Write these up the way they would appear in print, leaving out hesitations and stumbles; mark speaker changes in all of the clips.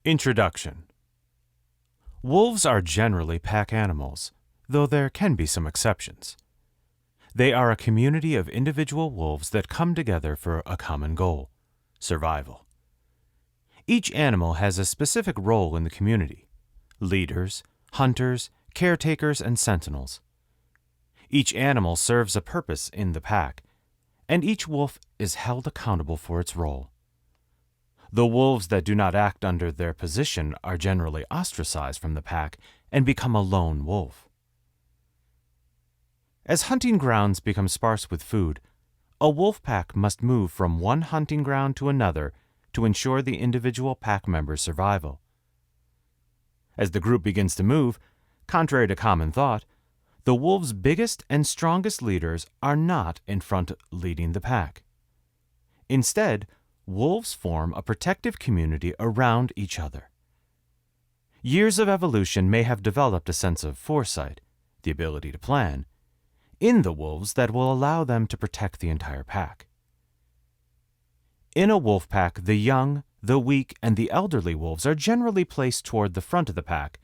Speaker 1: Introduction. Wolves are generally pack animals, though there can be some exceptions. They are a community of individual wolves that come together for a common goal: survival. Each animal has a specific role in the community: leaders, hunters, caretakers, and sentinels. Each animal serves a purpose in the pack, and each wolf is held accountable for its role. The wolves that do not act under their position are generally ostracized from the pack and become a lone wolf. As hunting grounds become sparse with food, a wolf pack must move from one hunting ground to another to ensure the individual pack member's survival. As the group begins to move, contrary to common thought, the wolves' biggest and strongest leaders are not in front leading the pack. Instead, wolves form a protective community around each other. Years of evolution may have developed a sense of foresight, the ability to plan, in the wolves that will allow them to protect the entire pack. In a wolf pack, the young, the weak, and the elderly wolves are generally placed toward the front of the pack,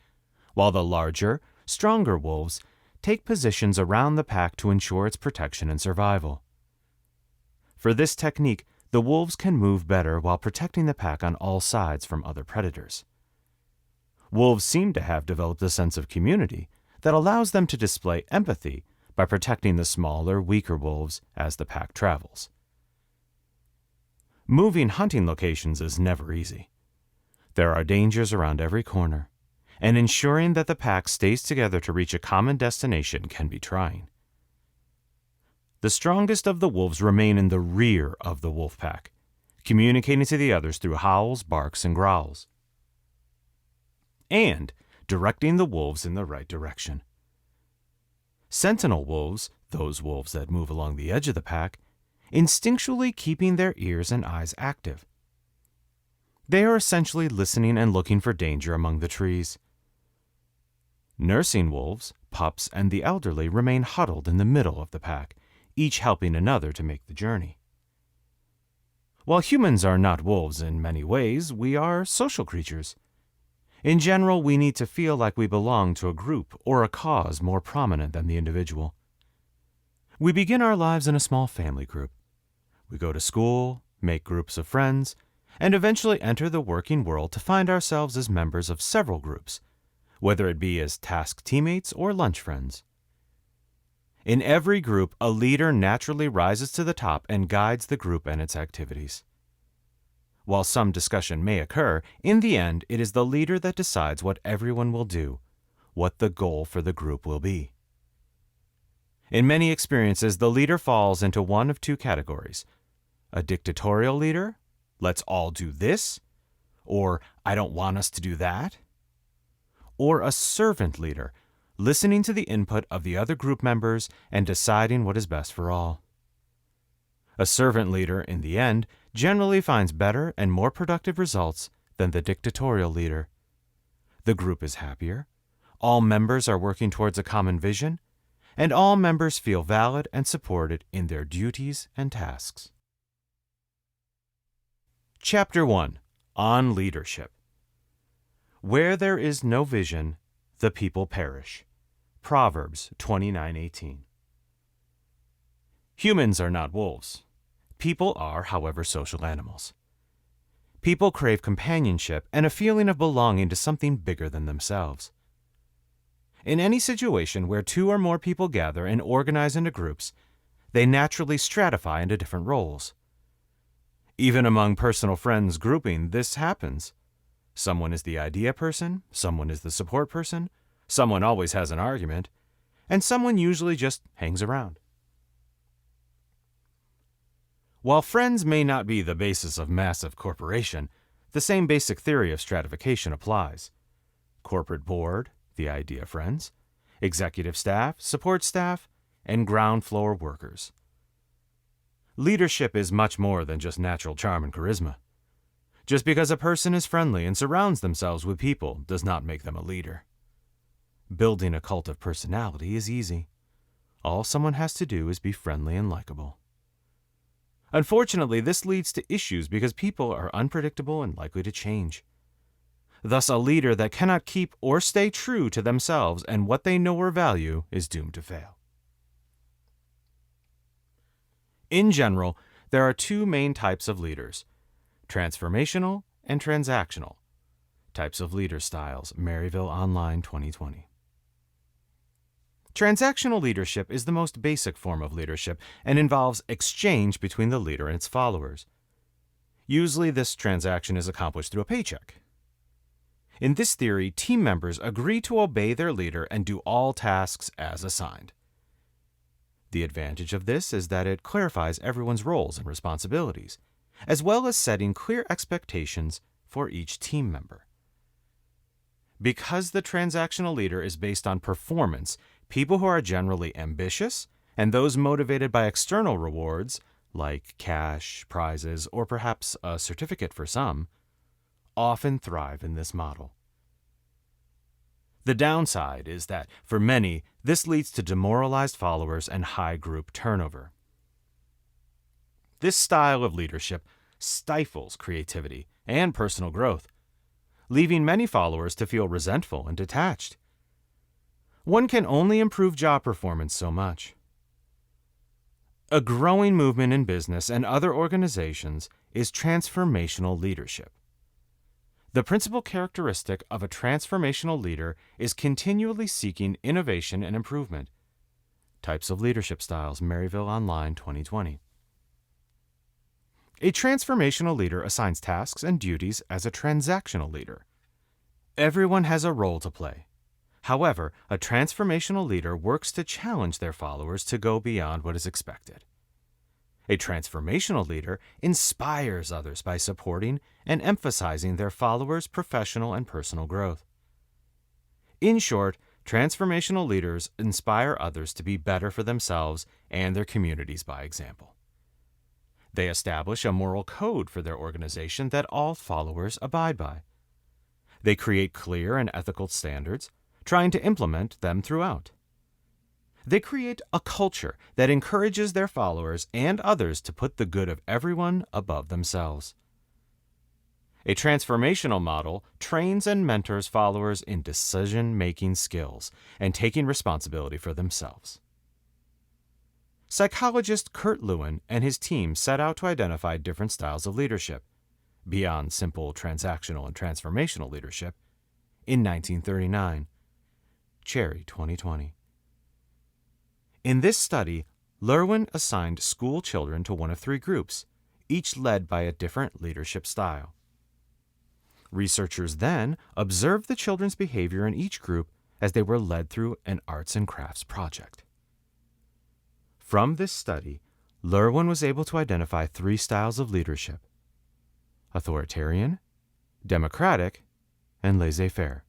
Speaker 1: while the larger, stronger wolves take positions around the pack to ensure its protection and survival. For this technique, the wolves can move better while protecting the pack on all sides from other predators. Wolves seem to have developed a sense of community that allows them to display empathy by protecting the smaller, weaker wolves as the pack travels. Moving hunting locations is never easy. There are dangers around every corner, and ensuring that the pack stays together to reach a common destination can be trying. The strongest of the wolves remain in the rear of the wolf pack, communicating to the others through howls, barks, and growls, and directing the wolves in the right direction. Sentinel wolves, those wolves that move along the edge of the pack, instinctually keeping their ears and eyes active. They are essentially listening and looking for danger among the trees. Nursing wolves, pups, and the elderly remain huddled in the middle of the pack, each helping another to make the journey. While humans are not wolves in many ways, we are social creatures. In general, we need to feel like we belong to a group or a cause more prominent than the individual. We begin our lives in a small family group. We go to school, make groups of friends, and eventually enter the working world to find ourselves as members of several groups, whether it be as task teammates or lunch friends. In every group, a leader naturally rises to the top and guides the group and its activities. While some discussion may occur, in the end it is the leader that decides what everyone will do, what the goal for the group will be. In many experiences, the leader falls into one of two categories: a dictatorial leader, let's all do this, or I don't want us to do that, or a servant leader, listening to the input of the other group members and deciding what is best for all. A servant leader, in the end, generally finds better and more productive results than the dictatorial leader. The group is happier, all members are working towards a common vision, and all members feel valid and supported in their duties and tasks. Chapter 1. On Leadership. Where there is no vision, the people perish. Proverbs 29:18. Humans are not wolves. People are, however, social animals. People crave companionship and a feeling of belonging to something bigger than themselves. In any situation where two or more people gather and organize into groups, they naturally stratify into different roles. Even among personal friends grouping, this happens. Someone is the idea person, someone is the support person, someone always has an argument, and someone usually just hangs around. While friends may not be the basis of massive corporation, the same basic theory of stratification applies. Corporate board, the idea friends, executive staff, support staff, and ground floor workers. Leadership is much more than just natural charm and charisma. Just because a person is friendly and surrounds themselves with people does not make them a leader. Building a cult of personality is easy. All someone has to do is be friendly and likable. Unfortunately, this leads to issues because people are unpredictable and likely to change. Thus, a leader that cannot keep or stay true to themselves and what they know or value is doomed to fail. In general, there are two main types of leaders: transformational and transactional. Types of leader styles, Maryville Online 2020. Transactional leadership is the most basic form of leadership and involves exchange between the leader and its followers. Usually, this transaction is accomplished through a paycheck. In this theory, team members agree to obey their leader and do all tasks as assigned. The advantage of this is that it clarifies everyone's roles and responsibilities, as well as setting clear expectations for each team member. Because the transactional leader is based on performance, people who are generally ambitious and those motivated by external rewards, like cash, prizes, or perhaps a certificate for some, often thrive in this model. The downside is that, for many, this leads to demoralized followers and high group turnover. This style of leadership stifles creativity and personal growth, leaving many followers to feel resentful and detached. One can only improve job performance so much. A growing movement in business and other organizations is transformational leadership. The principal characteristic of a transformational leader is continually seeking innovation and improvement. Types of leadership styles, Maryville Online 2020. A transformational leader assigns tasks and duties as a transactional leader. Everyone has a role to play. However, a transformational leader works to challenge their followers to go beyond what is expected. A transformational leader inspires others by supporting and emphasizing their followers' professional and personal growth. In short, transformational leaders inspire others to be better for themselves and their communities by example. They establish a moral code for their organization that all followers abide by. They create clear and ethical standards, trying to implement them throughout. They create a culture that encourages their followers and others to put the good of everyone above themselves. A transformational model trains and mentors followers in decision-making skills and taking responsibility for themselves. Psychologist Kurt Lewin and his team set out to identify different styles of leadership, beyond simple transactional and transformational leadership, in 1939. Cherry 2020. In this study, Lewin assigned school children to one of three groups, each led by a different leadership style. Researchers then observed the children's behavior in each group as they were led through an arts and crafts project. From this study, Lewin was able to identify three styles of leadership: authoritarian, democratic, and laissez-faire.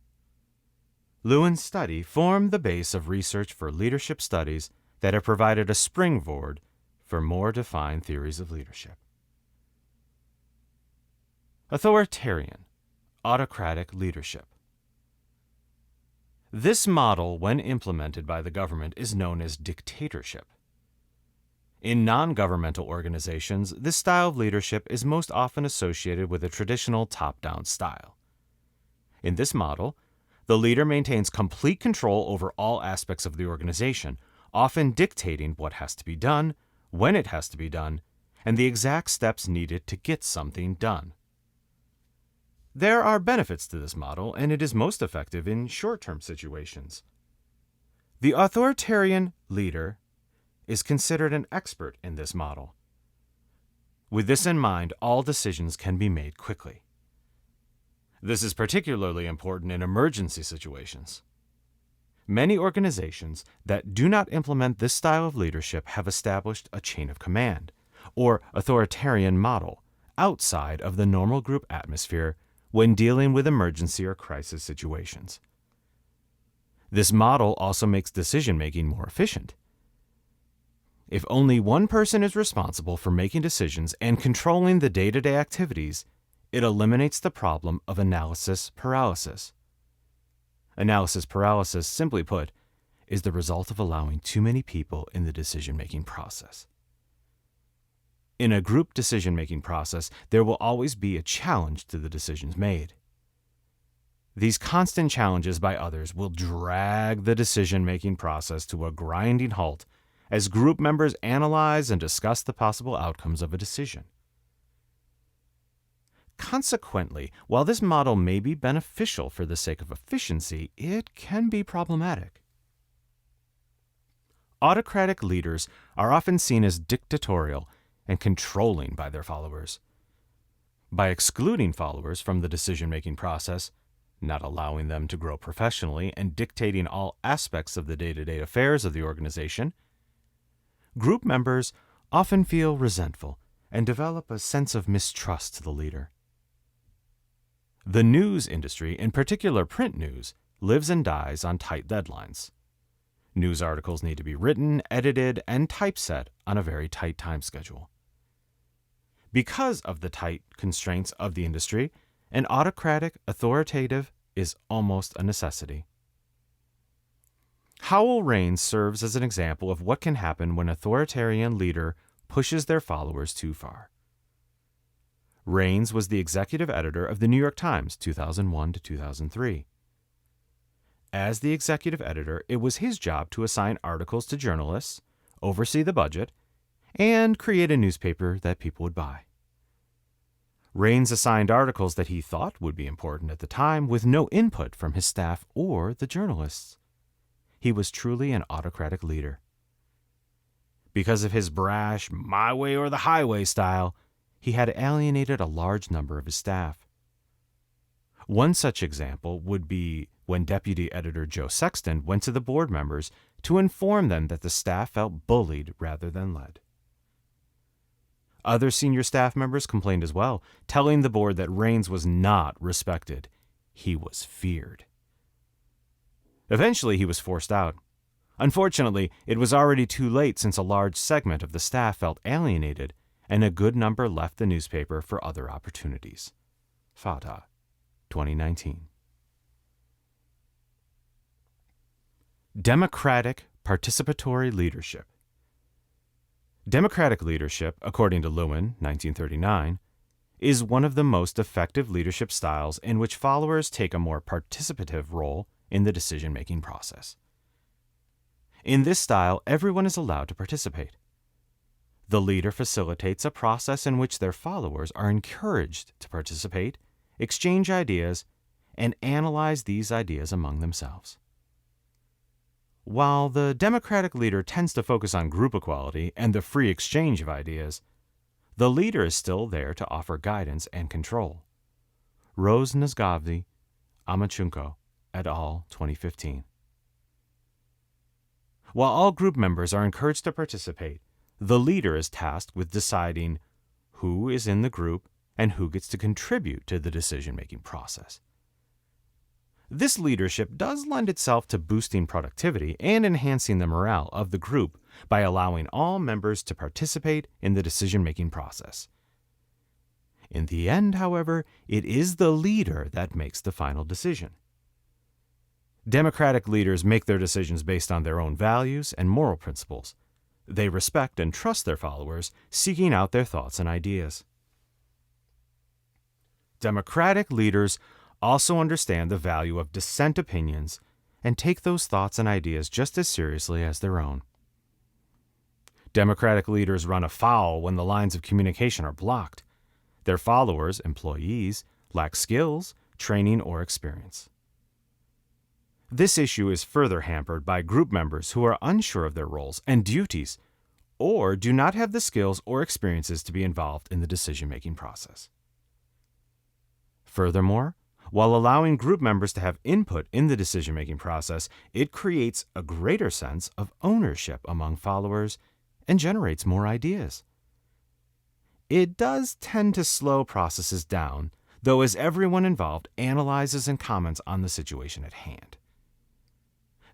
Speaker 1: Lewin's study formed the base of research for leadership studies that have provided a springboard for more defined theories of leadership. Authoritarian, autocratic leadership. This model, when implemented by the government, is known as dictatorship. In non-governmental organizations, this style of leadership is most often associated with a traditional top-down style. In this model, the leader maintains complete control over all aspects of the organization, often dictating what has to be done, when it has to be done, and the exact steps needed to get something done. There are benefits to this model, and it is most effective in short-term situations. The authoritarian leader is considered an expert in this model. With this in mind, all decisions can be made quickly. This is particularly important in emergency situations. Many organizations that do not implement this style of leadership have established a chain of command, or authoritarian model, outside of the normal group atmosphere when dealing with emergency or crisis situations. This model also makes decision-making more efficient. If only one person is responsible for making decisions and controlling the day-to-day activities, it eliminates the problem of analysis paralysis. Analysis paralysis, simply put, is the result of allowing too many people in the decision-making process. In a group decision-making process, there will always be a challenge to the decisions made. These constant challenges by others will drag the decision-making process to a grinding halt as group members analyze and discuss the possible outcomes of a decision. Consequently, while this model may be beneficial for the sake of efficiency, it can be problematic. Autocratic leaders are often seen as dictatorial and controlling by their followers. By excluding followers from the decision-making process, not allowing them to grow professionally, and dictating all aspects of the day-to-day affairs of the organization, group members often feel resentful and develop a sense of mistrust to the leader. The news industry, in particular print news, lives and dies on tight deadlines. News articles need to be written, edited, and typeset on a very tight time schedule. Because of the tight constraints of the industry, an autocratic authoritative is almost a necessity. Howell Raines serves as an example of what can happen when an authoritarian leader pushes their followers too far. Raines was the executive editor of the New York Times 2001 to 2003. As the executive editor, it was his job to assign articles to journalists, oversee the budget, and create a newspaper that people would buy. Raines assigned articles that he thought would be important at the time with no input from his staff or the journalists. He was truly an autocratic leader. Because of his brash, my way or the highway style, he had alienated a large number of his staff. One such example would be when Deputy Editor Joe Sexton went to the board members to inform them that the staff felt bullied rather than led. Other senior staff members complained as well, telling the board that Raines was not respected. He was feared. Eventually, he was forced out. Unfortunately, it was already too late since a large segment of the staff felt alienated, and a good number left the newspaper for other opportunities. Fatah, 2019. Democratic participatory leadership. Democratic leadership, according to Lewin, 1939, is one of the most effective leadership styles in which followers take a more participative role in the decision-making process. In this style, everyone is allowed to participate. The leader facilitates a process in which their followers are encouraged to participate, exchange ideas, and analyze these ideas among themselves. While the democratic leader tends to focus on group equality and the free exchange of ideas, the leader is still there to offer guidance and control. Rose Nazgavdi, Amachunko, et al., 2015. While all group members are encouraged to participate, the leader is tasked with deciding who is in the group and who gets to contribute to the decision-making process. This leadership does lend itself to boosting productivity and enhancing the morale of the group by allowing all members to participate in the decision-making process. In the end, however, it is the leader that makes the final decision. Democratic leaders make their decisions based on their own values and moral principles. They respect and trust their followers, seeking out their thoughts and ideas. Democratic leaders also understand the value of dissent opinions and take those thoughts and ideas just as seriously as their own. Democratic leaders run afoul when the lines of communication are blocked. Their followers, employees, lack skills, training, or experience. This issue is further hampered by group members who are unsure of their roles and duties or do not have the skills or experiences to be involved in the decision-making process. Furthermore, while allowing group members to have input in the decision-making process, it creates a greater sense of ownership among followers and generates more ideas. It does tend to slow processes down, though, as everyone involved analyzes and comments on the situation at hand.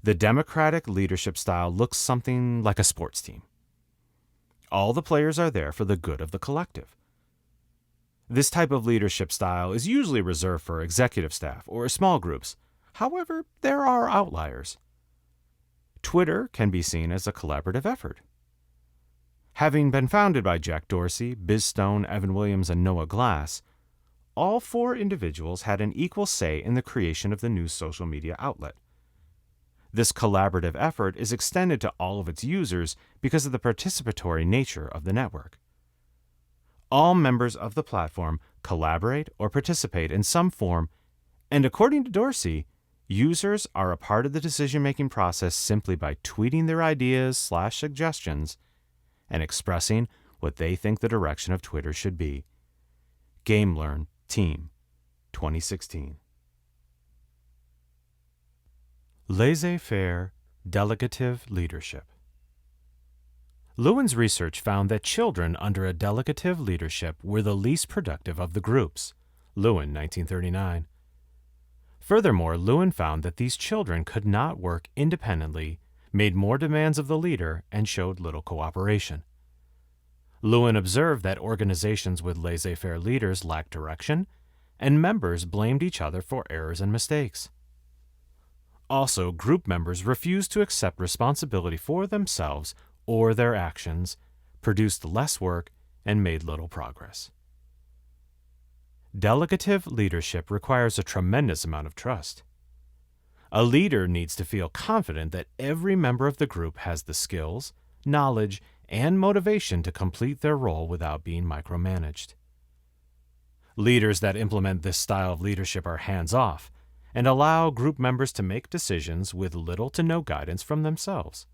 Speaker 1: The democratic leadership style looks something like a sports team. All the players are there for the good of the collective. This type of leadership style is usually reserved for executive staff or small groups. However, there are outliers. Twitter can be seen as a collaborative effort. Having been founded by Jack Dorsey, Biz Stone, Evan Williams, and Noah Glass, all 4 individuals had an equal say in the creation of the new social media outlet. This collaborative effort is extended to all of its users because of the participatory nature of the network. All members of the platform collaborate or participate in some form, and according to Dorsey, users are a part of the decision-making process simply by tweeting their ideas/suggestions and expressing what they think the direction of Twitter should be. GameLearn Team, 2016. Laissezfaire, delegative leadership. Lewin's research found that children under a delegative leadership were the least productive of the groups. Lewin, 1939. Furthermore, Lewin found that these children could not work independently, made more demands of the leader, and showed little cooperation. Lewin observed that organizations with laissez-faire leaders lacked direction, and members blamed each other for errors and mistakes. Also, group members refused to accept responsibility for themselves or their actions, produced less work, and made little progress. Delegative leadership requires a tremendous amount of trust. A leader needs to feel confident that every member of the group has the skills, knowledge, and motivation to complete their role without being micromanaged. Leaders that implement this style of leadership are hands-off and allow group members to make decisions with little to no guidance from themselves.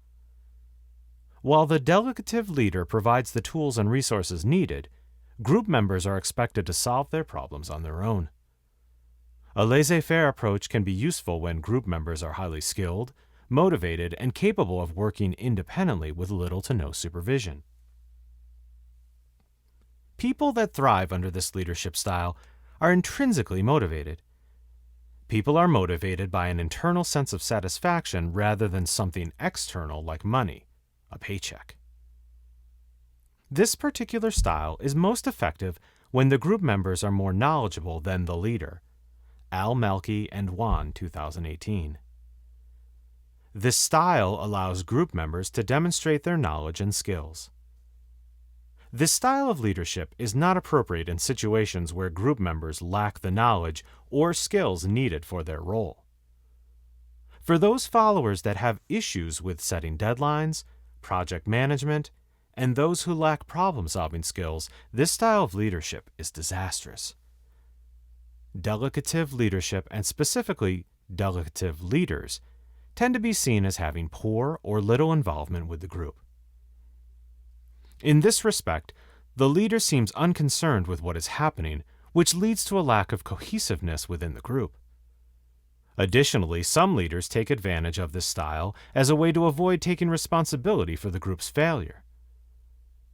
Speaker 1: While the delegative leader provides the tools and resources needed, group members are expected to solve their problems on their own. A laissez-faire approach can be useful when group members are highly skilled, motivated, and capable of working independently with little to no supervision. People that thrive under this leadership style are intrinsically motivated. People are motivated by an internal sense of satisfaction rather than something external like money, a paycheck. This particular style is most effective when the group members are more knowledgeable than the leader. Al Melky and Wan, 2018. This style allows group members to demonstrate their knowledge and skills. This style of leadership is not appropriate in situations where group members lack the knowledge or skills needed for their role. For those followers that have issues with setting deadlines, project management, and those who lack problem-solving skills, this style of leadership is disastrous. Delegative leadership, and specifically delegative leaders, tend to be seen as having poor or little involvement with the group. In this respect, the leader seems unconcerned with what is happening, which leads to a lack of cohesiveness within the group. Additionally, some leaders take advantage of this style as a way to avoid taking responsibility for the group's failure.